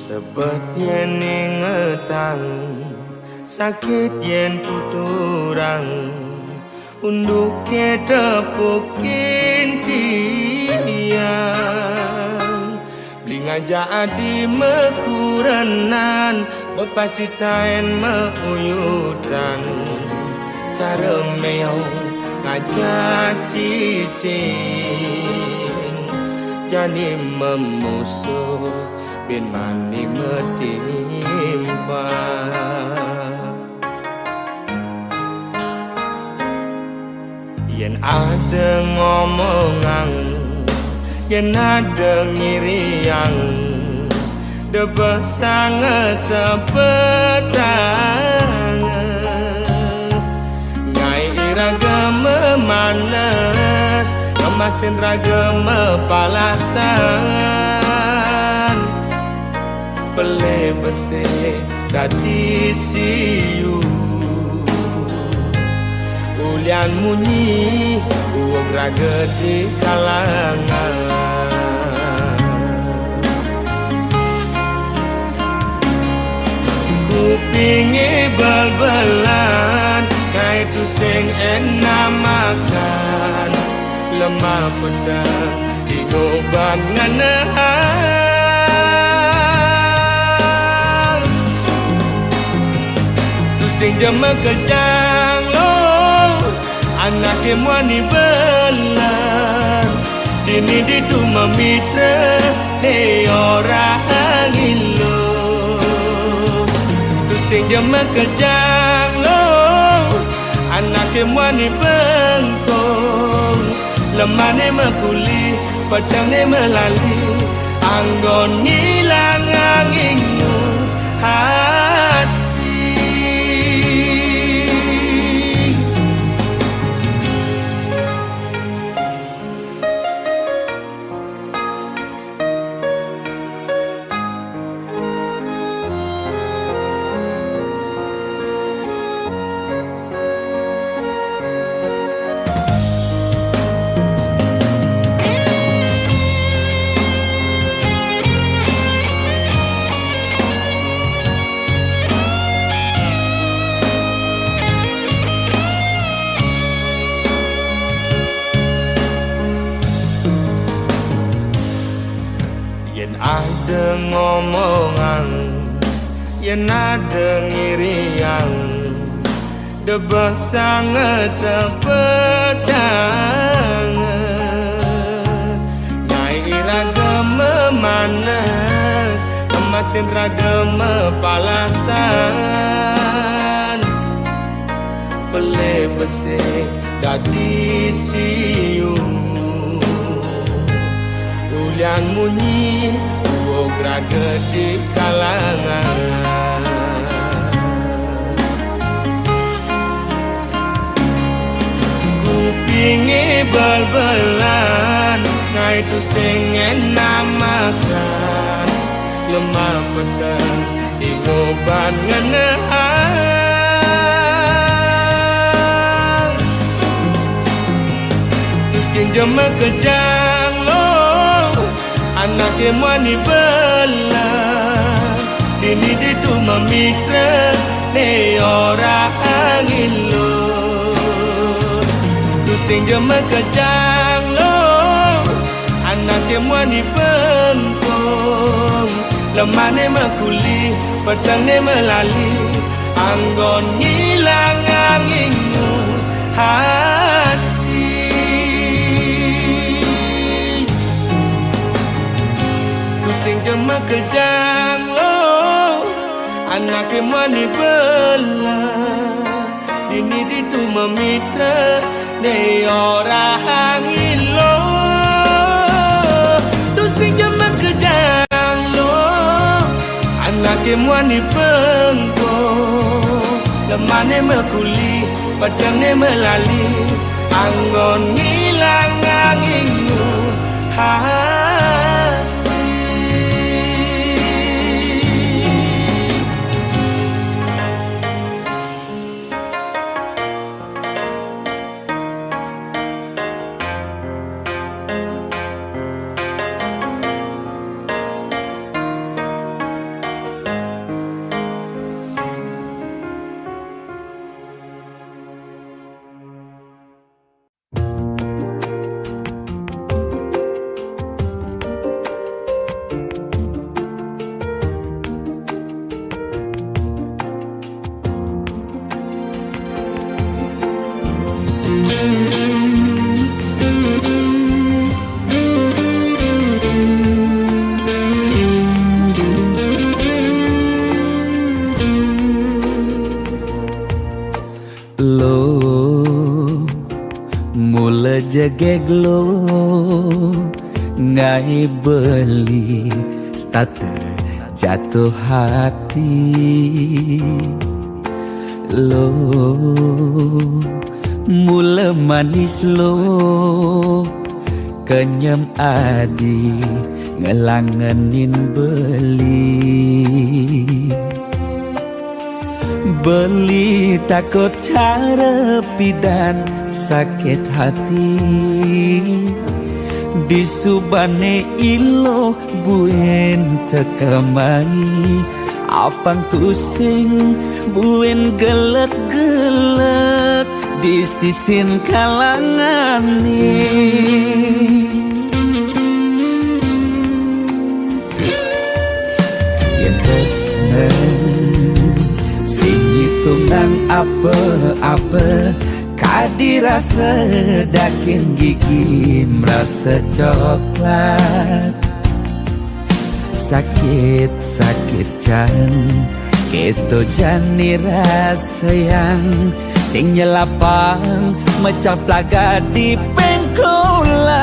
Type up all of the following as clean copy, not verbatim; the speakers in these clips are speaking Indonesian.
Sebab yen ingetang sakit yen tuturang unduknya tepukin tiang Blingaja adi mekurenan Bepasitain meuyutan Cara meong ngajak cicing Jani memusuh bin mani metimpa Yen ada ngomongan Yen ada ngiriang Debah sangat sepedang Ngai iraga memanas Ngemasin raga mepalasan Pele besi dadi siu Ulian munyi uang raga di kalangan Kupingi bal-balan Kai tu sing enak makan Lemah pedang di goban nganehang Tu sing jema kejang lo Anaknya muani belan Dini ditu memitra Hei orang ilo Tu sing jema kejang lo Anaknya muani bengkong Lemane mekuli Pedangnya melali Anggon ngilang anginmu hati Yen ada ngomongan Yen ada ngiriang Debah sangat sepedang Nyai raga memanas Emasin raga mepalasan Pele besi dadi siu Ulian munyi uog raga di kalangan Kupingi bal-balan Ngai tu sing enak makan Lemah pedang di goban nganehang Tu sing jema kejang lo Anaknya muani belan Dini ditu memitra Hei orang ilo Tu sing jema kejang lo Anaknya muani bengkong Lemane mekuli Pedangnya melali Anggon ngilang anginmu hati Sing jema kejang lo Anaknya mani belah Dini ditu memitra Nei orang ilo Tu sing jema kejang lo Anaknya mani bengkong Lemane mekuli Pedangnya melali Anggon ngilang anginmu hati jegeglo ngai beli starter jatuh hati lo mula manis lo kenyam adi ngelangenin beli takut cara pidan sakit hati disubane ilo buen tekamai apang tusing buen gelek-gelek di sisin kalangan nih yang kesna sing hitungan apa-apa kadirasa dakin gigi merasa coklat sakit jan keto jani rasa yang sing nyelapang macam plaga di pengkolan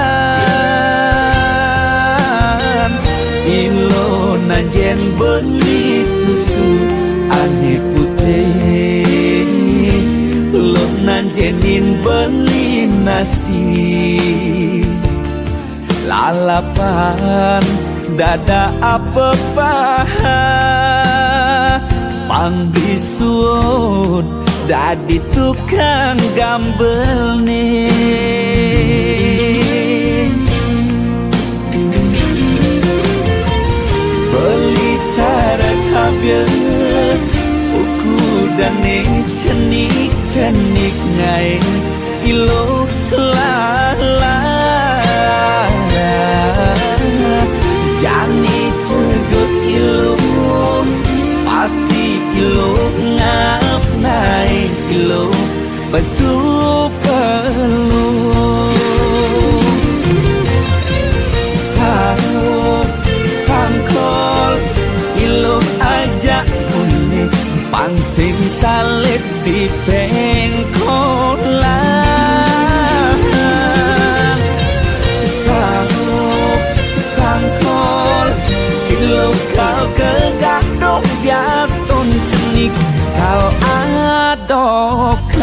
ilo nanjen beli susu ane putih lo nanjenin beli nasi lalapan dada apa paha pangbisuun dadi tukang gambel nih beli cara kabel uku dan cenik ngai ilo lala jani tegut ilo pasti ilo ngap naik ilo basu perlu sangkol ilo ajak unik pangsing salib di pengkolan sangkol kilo kau kegandong dias ton cenik kau adokan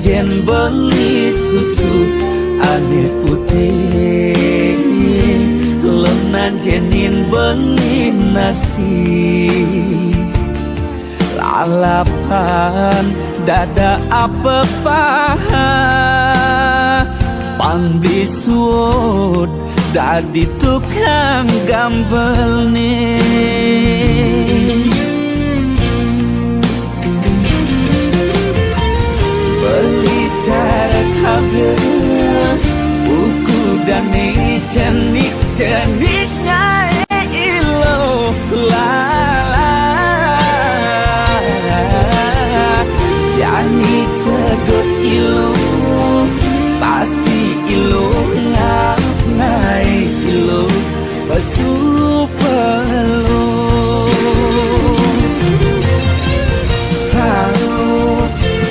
jen beli susu ane putih lenan jenin beli nasi lalapan dada apa paha pangbisuut dadi tukang gambel nih cara kabel buku dan ceniknya ilo lala yani tegut ilo pasti ilo ngap naik ilo basu perlu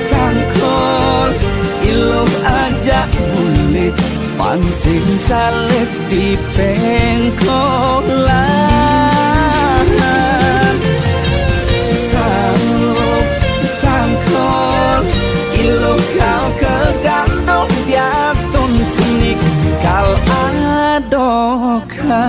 sangkol ilo ajak bulit pangsing salib di pengkolan sangkol ilo kau kegandong dias ton cenik kau adokan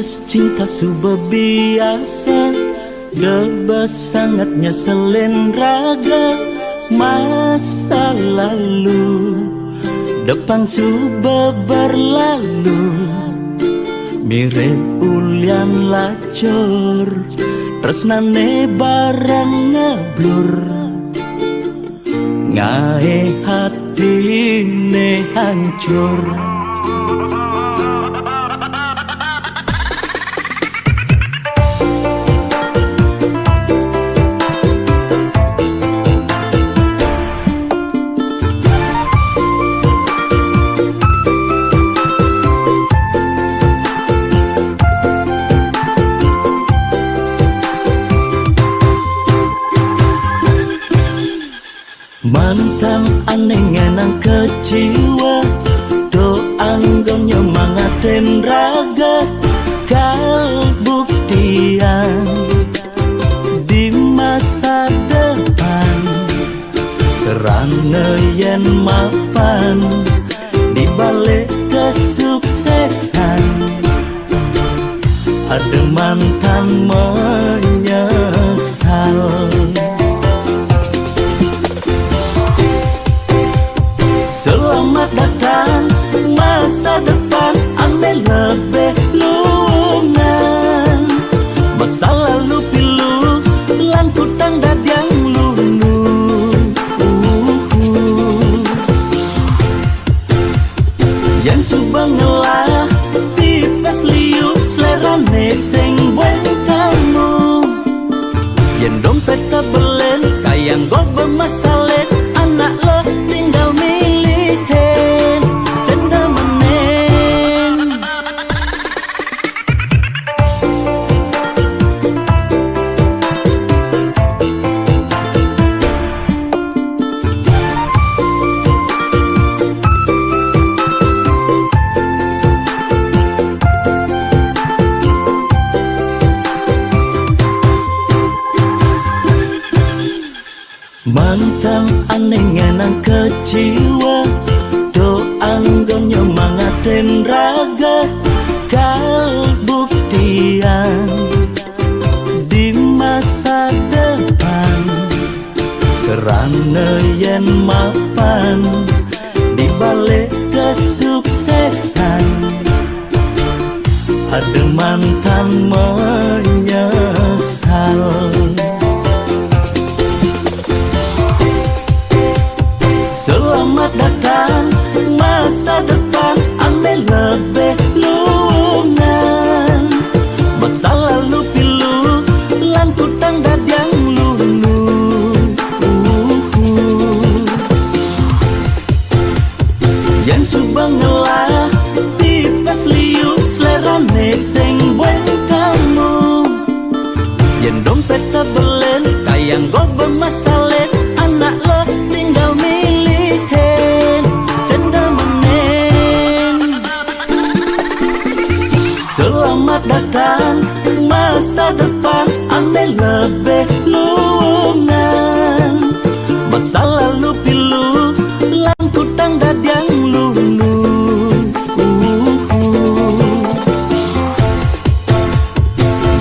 tulus cinta sudah biasa, debas sangatnya selen raga. Masa lalu depan sudah berlalu, mirip ulian lacur, tresnane barang ngeblur. Ngae hatine hancur. Mantan aneh ngenang kecewa, doang gon nyemangatin raga. Kal buktian di masa depan, kerana yen mapan di balik kesuksesan. Ada mantan menyesal. Selamat datang masa depan, ane lebih lungan. Masa lalu pilu, lan kutang dadiang lunu. Yang subang ngelah, pipes liu, selerane sing bueng kamu. Yang dompet kabelen, kayang go bermasalet, anak lo tinggal milihin, cenda menen. Mantan aneh ngenang kecewa, doang gon nyemangatin raga. Kal buktian di masa depan, kerana yen mapan di balik kesuksesan. Ada mantan menyesal. Selamat datang masa depan, ane lebih lungan. Masa lalu pilu, lan kutang dadiang lunu. Yang subang ngelah, pipes liu, selerane sing bueng kamu. Yang dompet kabelen, kayang go bermasalet, anak lo tinggal milihin, cenda menen. Selamat datang masa depan, ane lebih lungan. Masa lalu pilu, lan kutang dadiang lunu.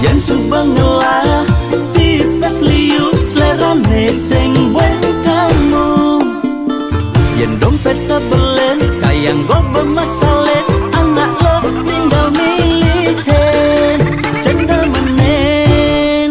Yang subang ngelah, pipes liu, selerane sing bueng kamu. Yang dompet kabelen, kayang go bermasalet, anak lo tinggal milihin, cenda menen.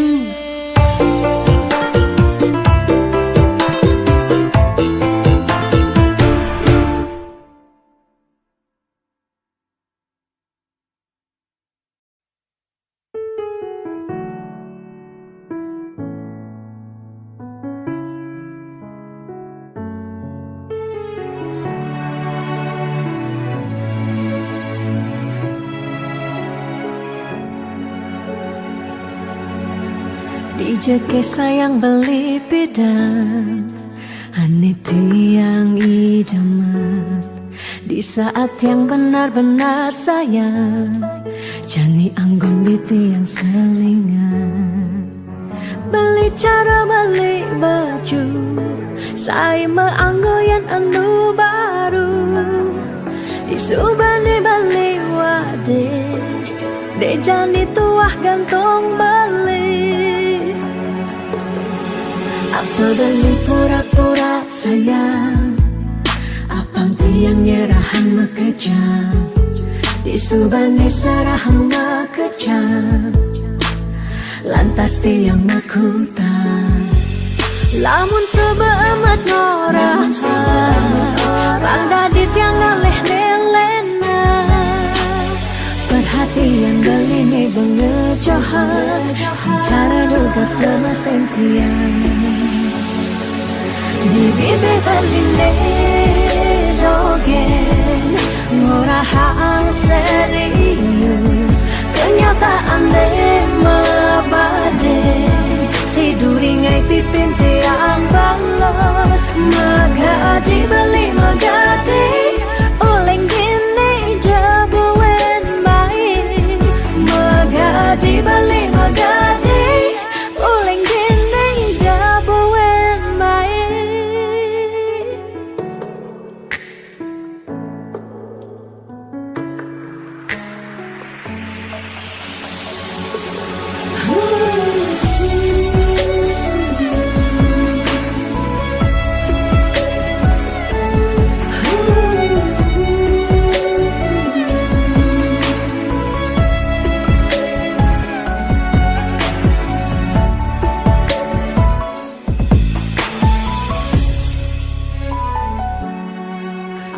Dijeke sayang beli bidan, ane tiang idaman. Di saat yang benar-benar sayang, jani anggon di tiang selingan. Beli cara beli baju, saya meanggoyan anu baru. Di subane bali wade, de jani tuah gantung beli. Apa beli pura-pura sayang, apang tiang nyerahan mekejam, di subane sarahan mekejam, lantas tiang makutan. Lamun sebeamat ngorah, randa di tiang ngaleh nelena, perhatian belini bengejohan, secara lugas gemasentian. Di bibir beline jogen, ngorahang serius, kenyataan deh mabade, si duringai pipin tiang balos, magadi beli magadi, oleng gini jabuwen baik, magadi beli magadi, oleng gini jabuwen baik.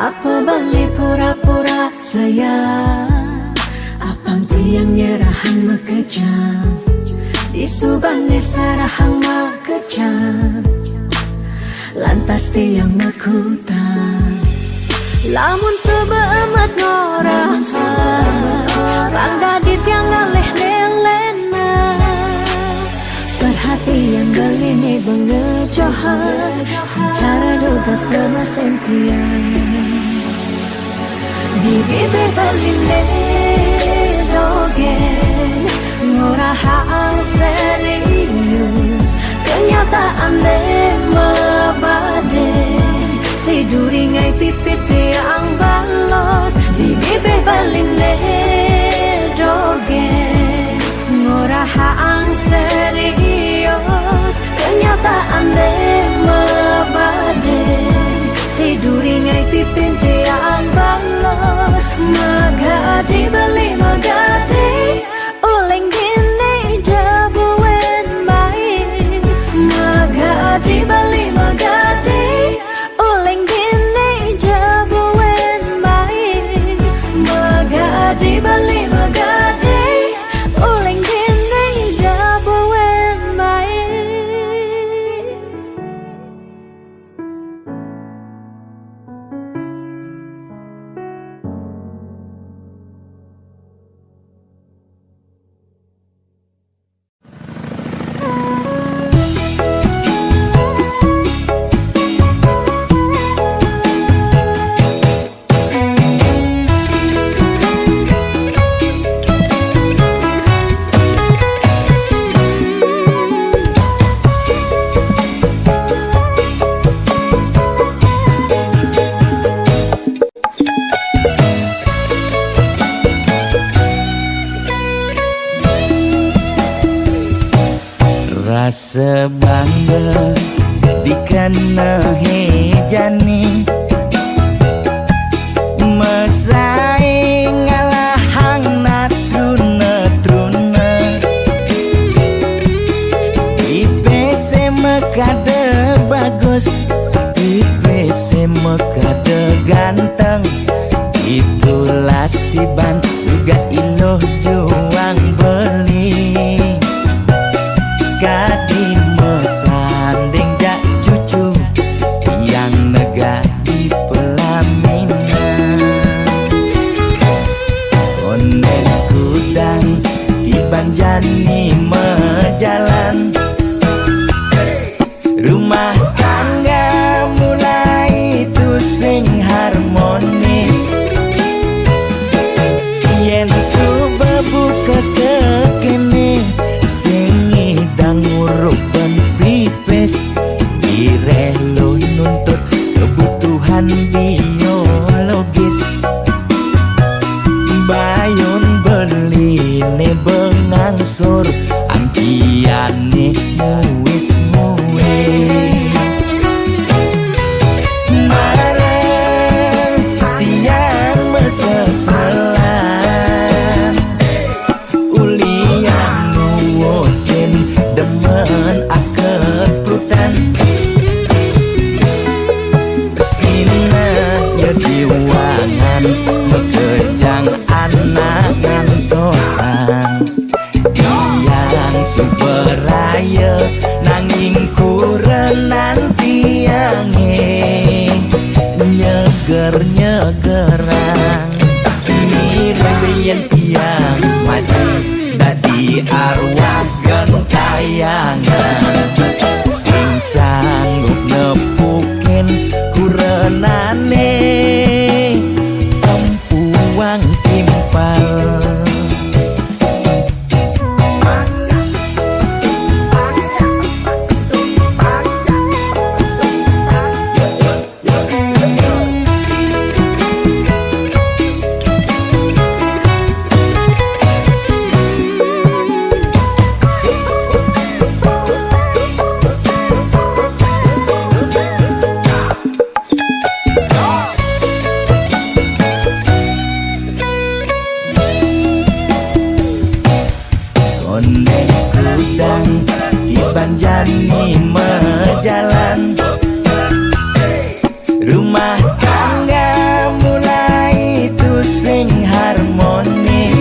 Apa balik pura-pura sayang, apang tiang nyerahan mekejam, di subane sarahan makejam, lantas tiang makutan. Lamun sebeamat ngorah, randa di tiang ngaleh nelena, perhatian belini bengejohan, secara lugas gemasentian. Di bibir beline jogen, ngorahang serius, kenyataan deh mabade, si duringai pipit tiang balos. Di bibir beline jogen, ngorahang serius, kenyataan deh mabade, si duringai pipin tiang balos, magadi beli magadi, oleng gini jabuwen baik, magadi beli magadi, oleng gini jabuwen baik, magadi beli magadi, oleng gini jabuwen baik. Rasa bangga dikana hejani, mesaing ngalahang natruna-truna, IPC mekade bagus, IPC mekade ganteng, itulah tiban tugas iloh juang beli. Kadi mesanding jak cucu yang nega di pelaminan, konen kudang di banjani mejalan, rumah tangga mulai tusing harmonis, nyeger-nyegerang Nirbeyen tiang mati dadi arwah gentayangan sing sanggup nepukin kurenane empuang timpal Ondeng kudang di Banjani mejalan Rumah tangga mulai tusing harmonis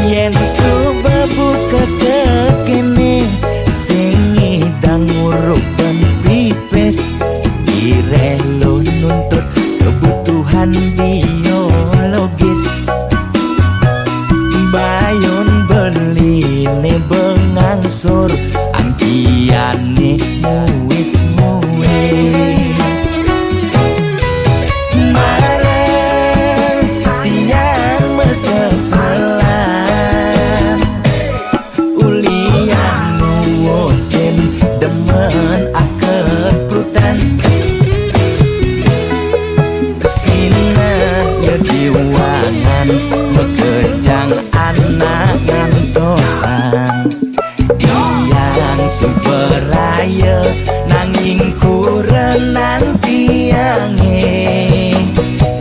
Yen subebuka kekini sing ngidang ngurupan pipis direlo nuntut kebutuhan biologis Bayon beli ne bengangsur angkiane muis-muis Marang tiang meseselan Ulian nuwutin demen akad prutan Sina ya diwangan mekejang anak ngantosan Tiang superaya nanging kurenan tiange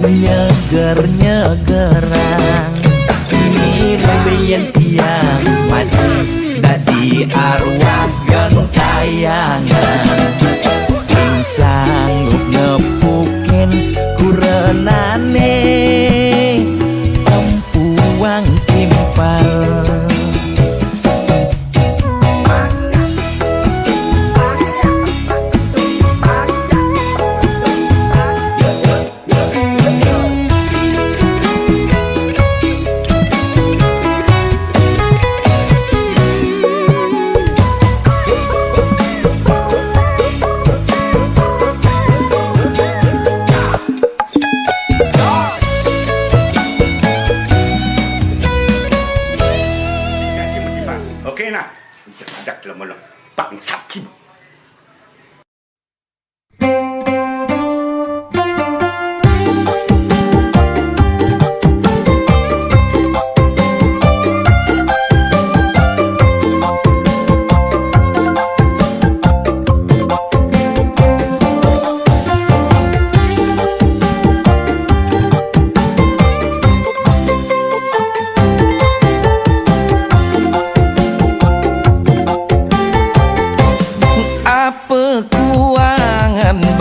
Nyeger-nyegerang Nirbeyen tiang mati dadi arwah gentayangan Sing sanggup nepukin kurenane empuang timpal Oke nah, ada dalam bangsa kim.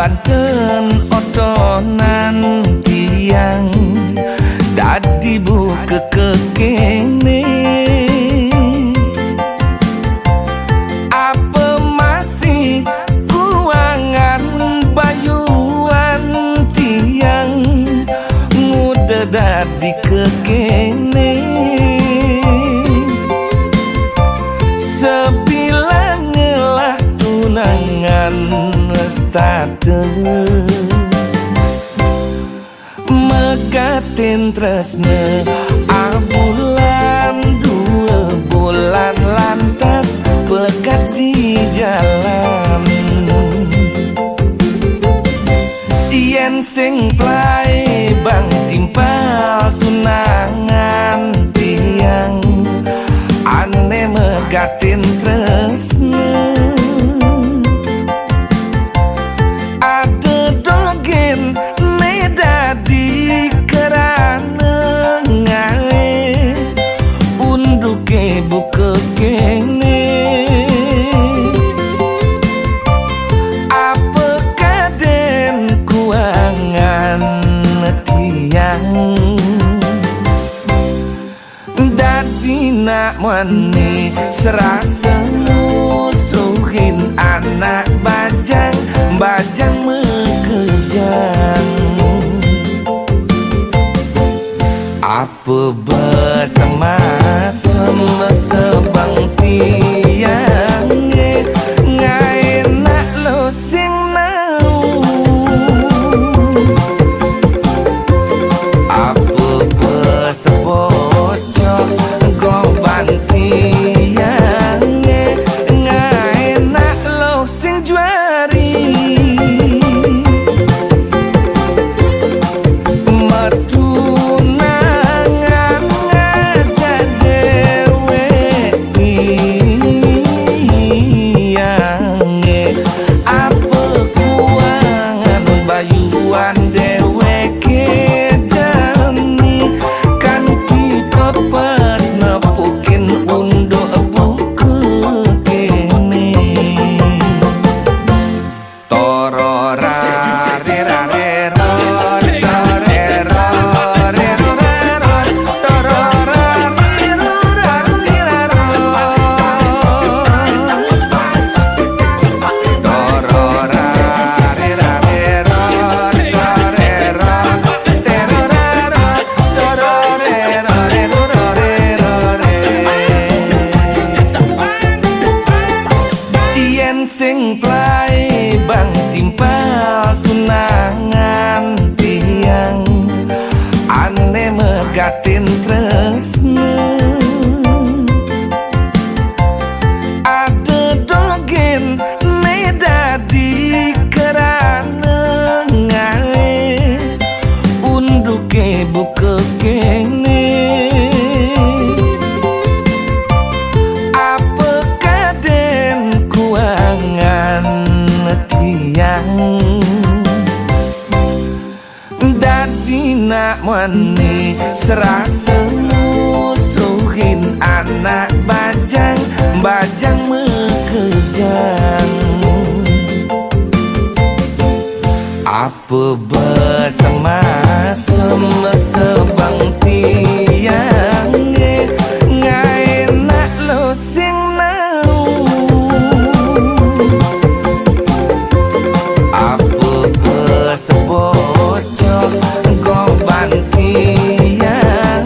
Banten otonan tiang dadi buka kekene apa masih kuangan bayuan tiang muda dadi kekene sebilang ngelah tunangan status megatin tresne abulan 2 bulan lantas pekat di jalan yen sing plai bang timpal tunangan tiang ane megatin tresne buka kene apa kaden kuangan tiang dadi nak mani serasa musuhin anak bajang mekerja Apa bersama sebang tiang ngai nak lo sing nau. Apa bersebojo goban tiang ngai nak lo sing juari. Sing play bang timpal tunangan tiang ane megatin tresna ada dogen ne dadi kerana ngae unduke buka kene. Dadi nak mani serasa musuhin anak bajang bajang mekejang. Apa bersama sebang tiang ngai nak lo sing nau. Apa bersebojo goban tiang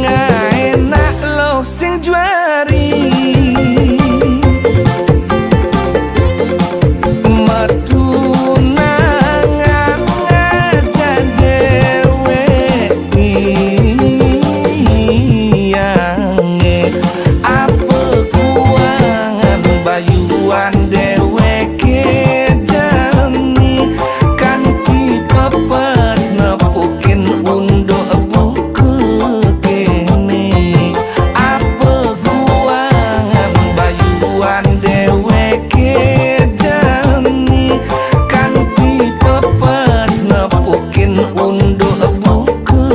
ngai nak lo sing juari. Metunangan aja dewe tiang apa kuangan bayuan dewe kejani kanti pepes nepukin undo buku kene. Apa kuangan bayuan dewe kejani kanti pepes nepukin undo buku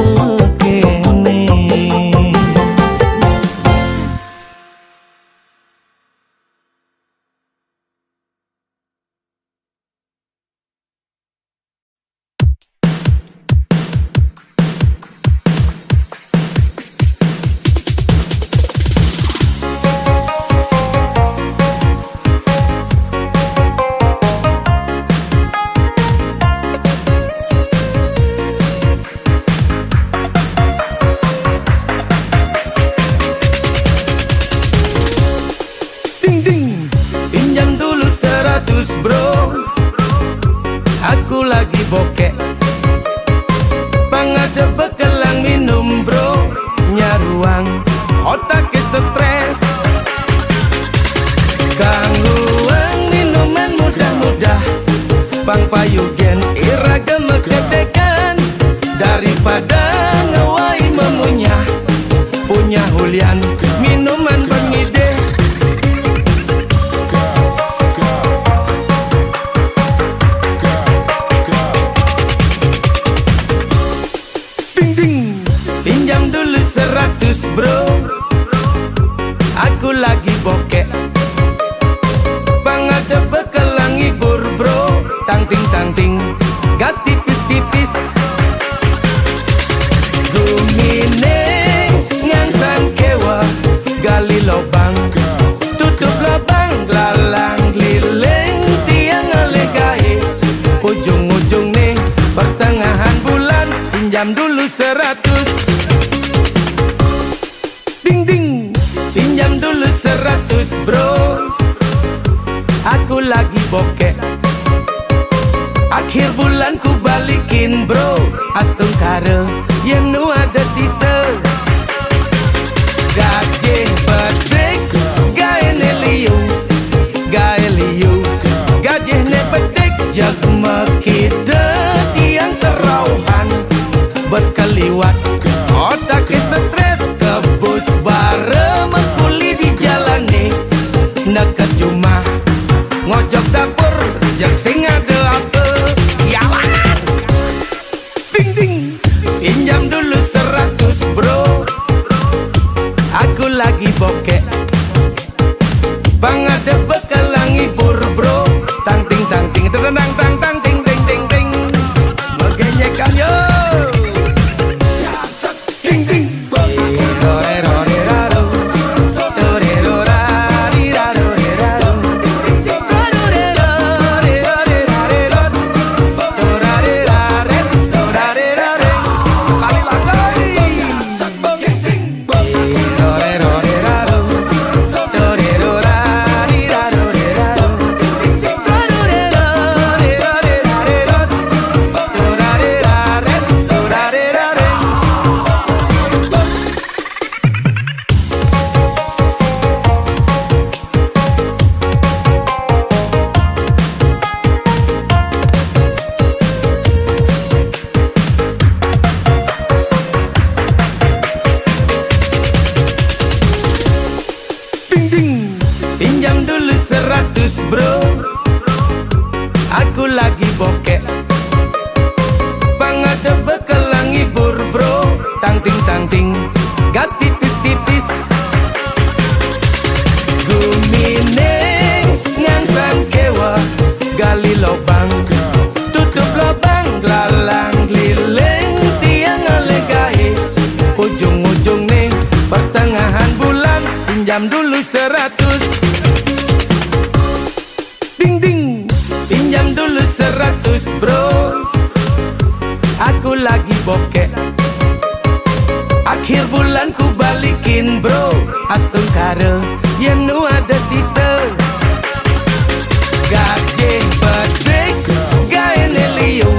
kene. Ding ding, pinjam dulu 100 bro, aku lagi bokek. Bang ada bekelang minum bro, nyaruang otak stres. Kangguang minuman mudah-mudah, bang payugen iragam kedekan. Daripada ngewai memunyah, punya hulian minuman pengide. Ding ding, pinjam dulu 100 bro, aku lagi bokek. Bang ada bekelang hibur bro, tang ting gas tipis-tipis. Gumine ngangsan kewa, gali lobang, tutup lobang, lalang lileng tiang alegai. Ujung-ujung nih pertengahan bulan, pinjam dulu 100. 100 bro, aku lagi bokek. Akhir bulan ku balikin bro, astung kare yang nu ada sisa. Gaje bedek, gae ne liu, gaje ne bedek, jag makida tiang kerauhan. Bos kaliwat, otak stres, kebus bare mengkuli di jalan nih. Nekat cuma ngojok dapur, jak sing ada apa, sialan. Ding ding, pinjam dulu 100 bro, aku lagi bokek. Bang ada bekalang hibur bro, tang ting terdendang tang tang ting ting ting ting. Mengenyekan yo. Ding ding. Pinjam dulu 100 bro, aku lagi bokek. Bang ada bekalang hibur bro, tang ting, gas tipis-tipis. Gumine ngan sangkewa, gali lobang, tutup lobang, lalang lileng tiang alegahe. Ujung-ujung nih pertengahan bulan, pinjam dulu 100. Ding ding, pinjam dulu 100 bro, aku lagi bokek. Akhir bulan ku balikin bro, astung kare yang nu ada sisa. Gaje bedek, gae ne liu,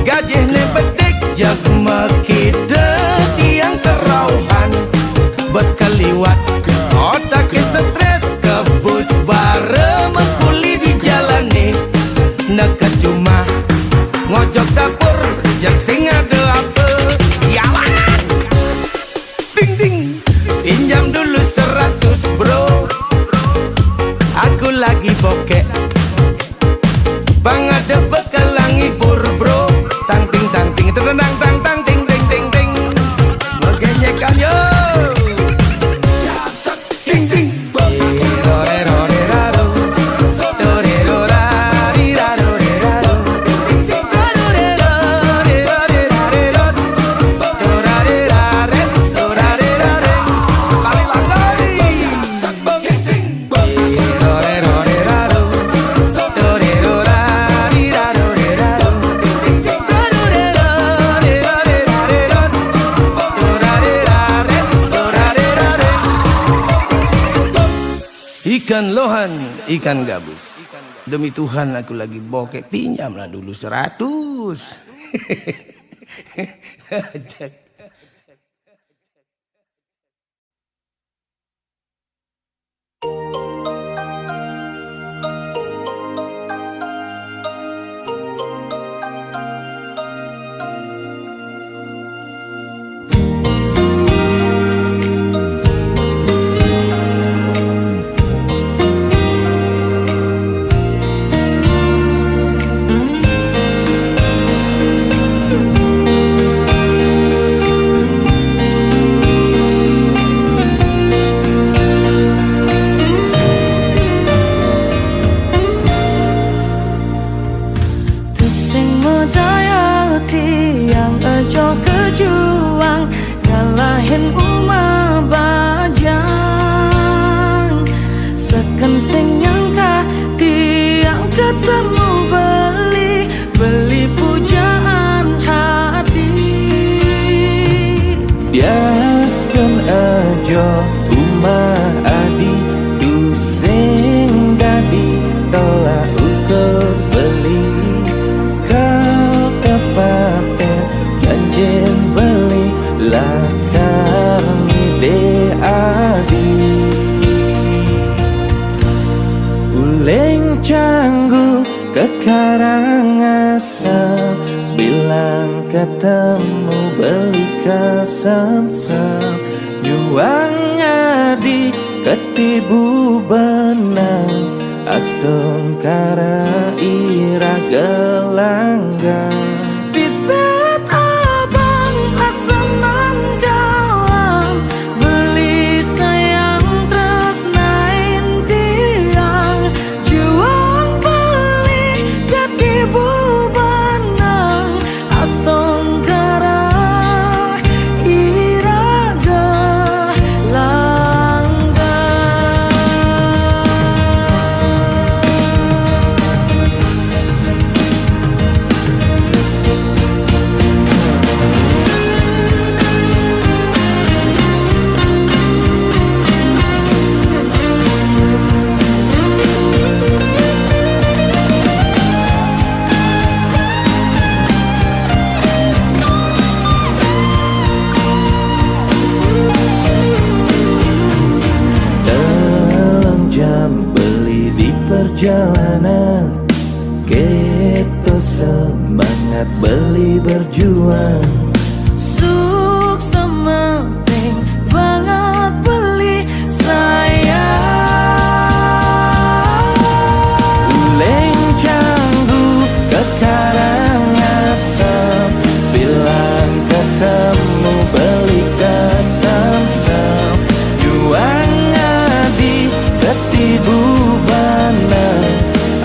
gaje ne bedek, jag makida tiang kerauhan. Bos kaliwat, otak stres, kebus bare mengkuli di jalan nih. Nekat cuma ngojok dapur, jak sing ada apa, sialan. Ding ding, pinjam dulu 100 bro, aku lagi bokek. Bang ada bekalang hibur bro, tang ting terdendang tang tang ting ting ting ting. Mengenyekan yo. Ikan lohan, ikan gabus. Demi Tuhan aku lagi bokek, pinjamlah dulu 100. Biaskan aja umat Canggu ke Karangasem, sebilang ketemu beli kesem-sem. Nyuang ngadi ketibu benang, astung kara ira gelanggang. Bibit abang asaman gawang, beli sayang terus nain tiang. Juang beli ketibu benang, astung kara ira gelanggang. Jam beli di perjalanan, kita semangat beli berjuang. Suk sementing banget beli sayang. Uleng Canggu ke Karangasem, sebilang ketemu beli kesem-sem. Yuang ngadi ketibu benang,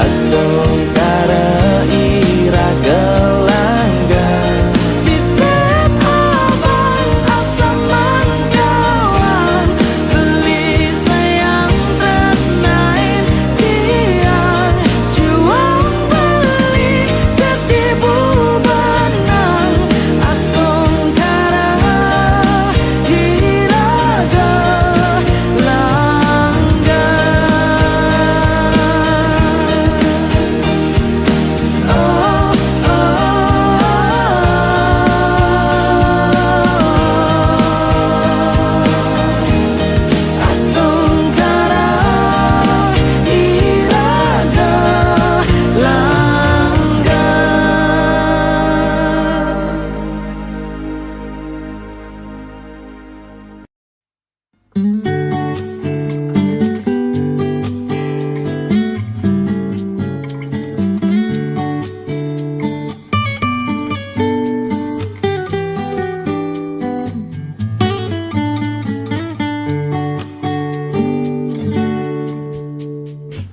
astung kara ira gelanggang. Bibit abang asaman gawang, beli sayang terus nain tiang. Juang beli ketibu benang, astung kara ira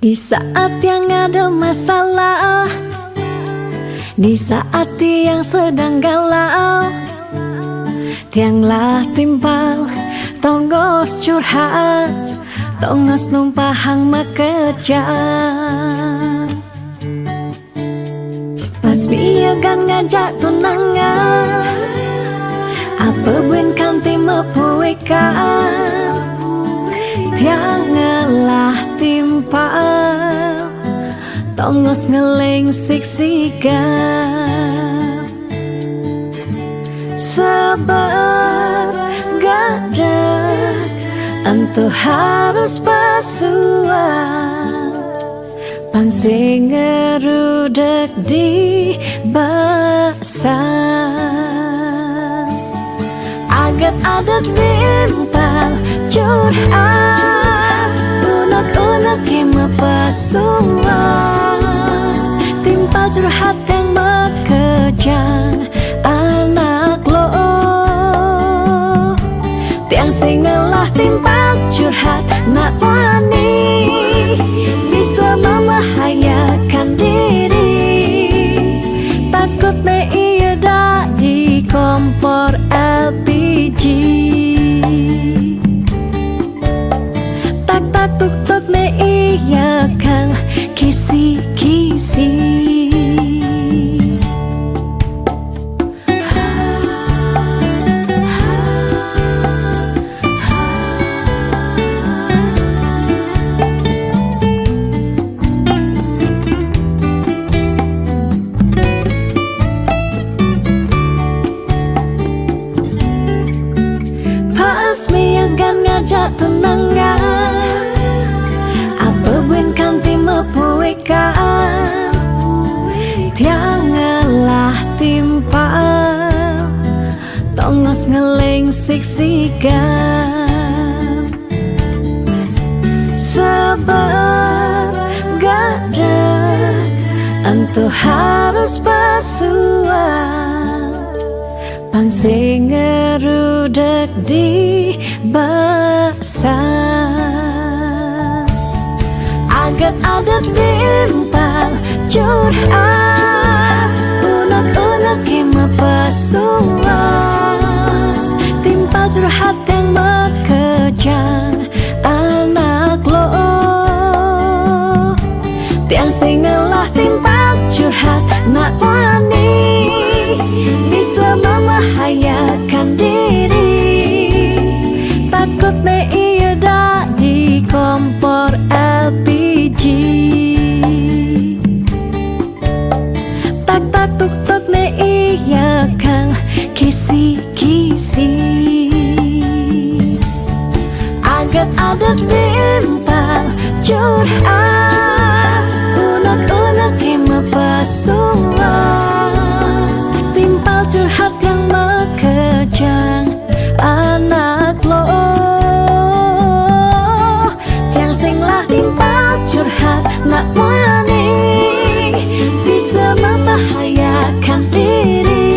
Di saat yang ada masalah, di saat yang sedang galau, tianglah timpal, tonggos curhat, tongos numpahang makejang. Pas biagan ngajak tunangan, apa buen kanti mepuikan, tiangalah timpal, tongos ngeleng siksikan. Sabar gadak, entu harus pasuan, pangsing ngerudek di basan. Agat-agat timpal curhat, unek-unek kima pasuan, timpal curhat yang bekejang anak lo. Tiang singelah timpal curhat nak wani, bisa membahayakan diri. Takut me iya dak di kompor LPG. Tak tuk ne iya kang kisi-kisi. Pas miagan ngajak tunangan, apa buen kanti mepuikan, ngeling siksikan, sebab gak ada entu harus pasuan, pangsing ngerudek di basah. Agat-agat timpal curhat, unek-unek kima pasuan, timpal curhat yang bekejang anak lo. Tiang singelah timpal curhat nak wani, bisa membahayakan diri. Takut ne iya dak di kompor LPG. Tak tak tuk tuk ne iya kang kisi-kisi. Agat-agat timpal curhat, unek-unek kima pasuan, timpal curhat yang mekejang anak lo. Tiang singlah timpal curhat nak wani, bisa membahayakan diri.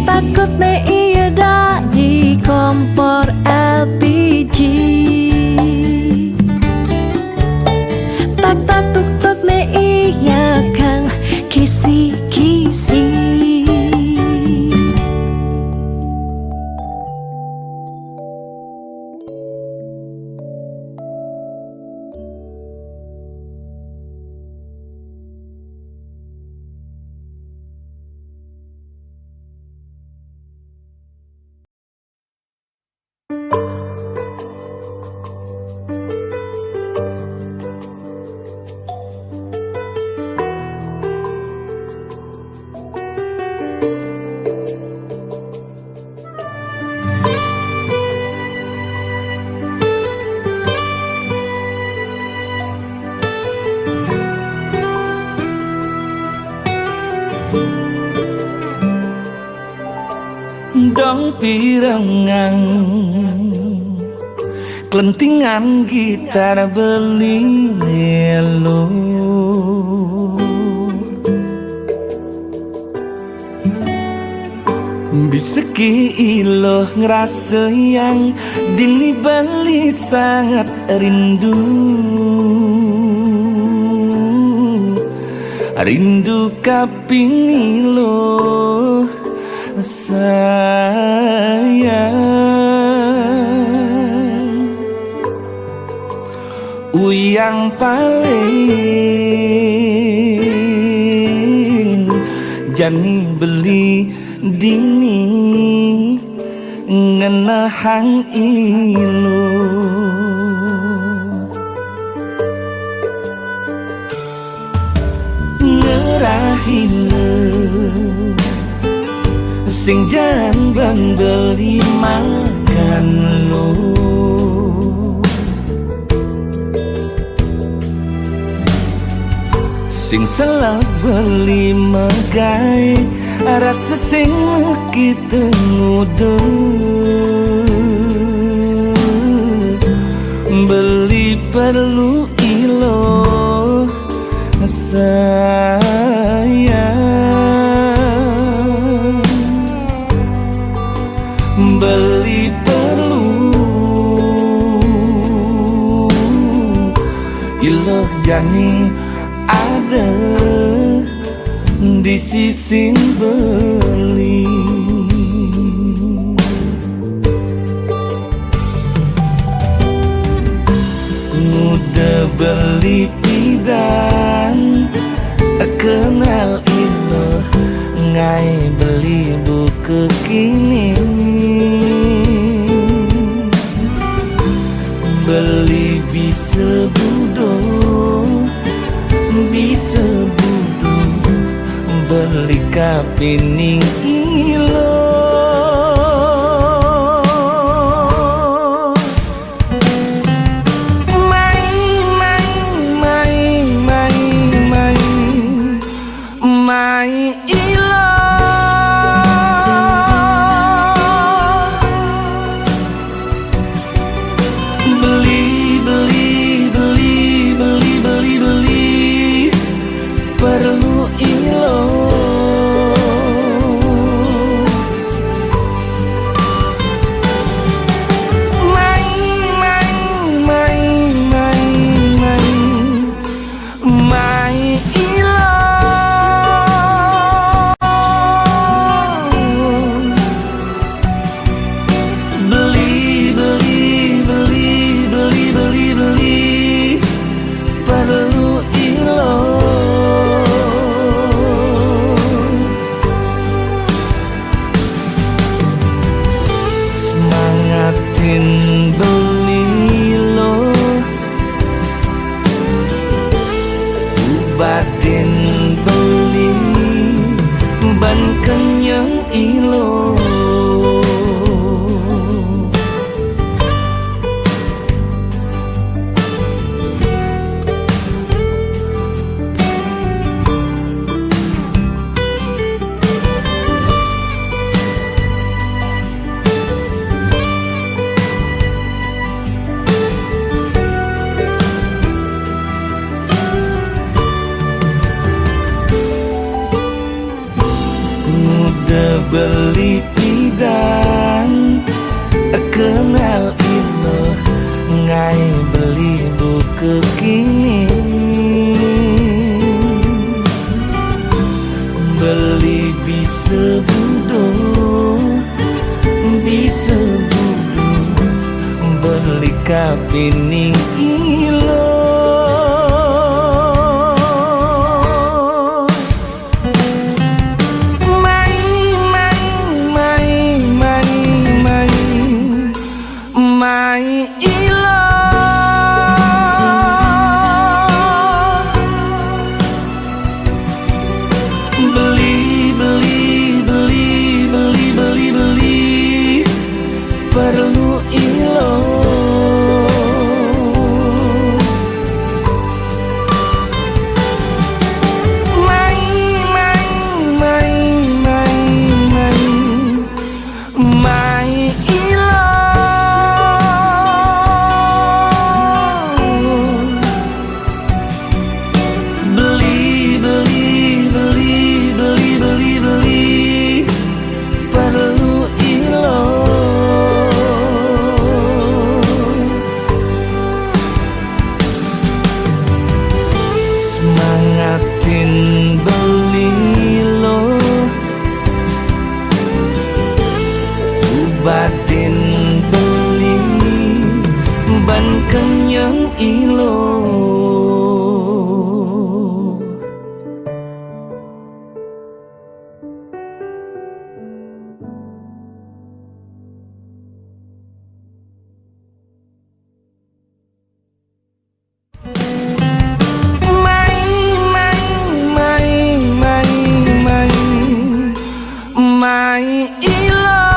Takut ne iya dak di kompor LPG. Tak tak tuk tuk ne iya kang kisi-kisi. Dong pirengang kelentingan gitar beli melo, biseki iloh ngerasa yang dini bali sangat rindu. Rindu kaping iloh sayang, uyang paling jani beli dini ngenahang ilo. Ngerahine sing jangan beli makan lo, sing salah beli megai rasa sing kita ngudu. Beli perlu ilo sayang, beli perlu iloh jani ada di sisi beli. Mudah beli pidan kenal iloh ngai beli buku kini. Beli bisa budo, bisa budo, beli kapining ilo. Mai ilo Batin beli ban kenyang ilo udah beli pidang kenal ilo ngai beli buku kini beli bisa budo beli kapining ilo perlu ilo mai ilo beli perlu ilo semangatin beli lo batin beli ban kenyang ilo mai ilo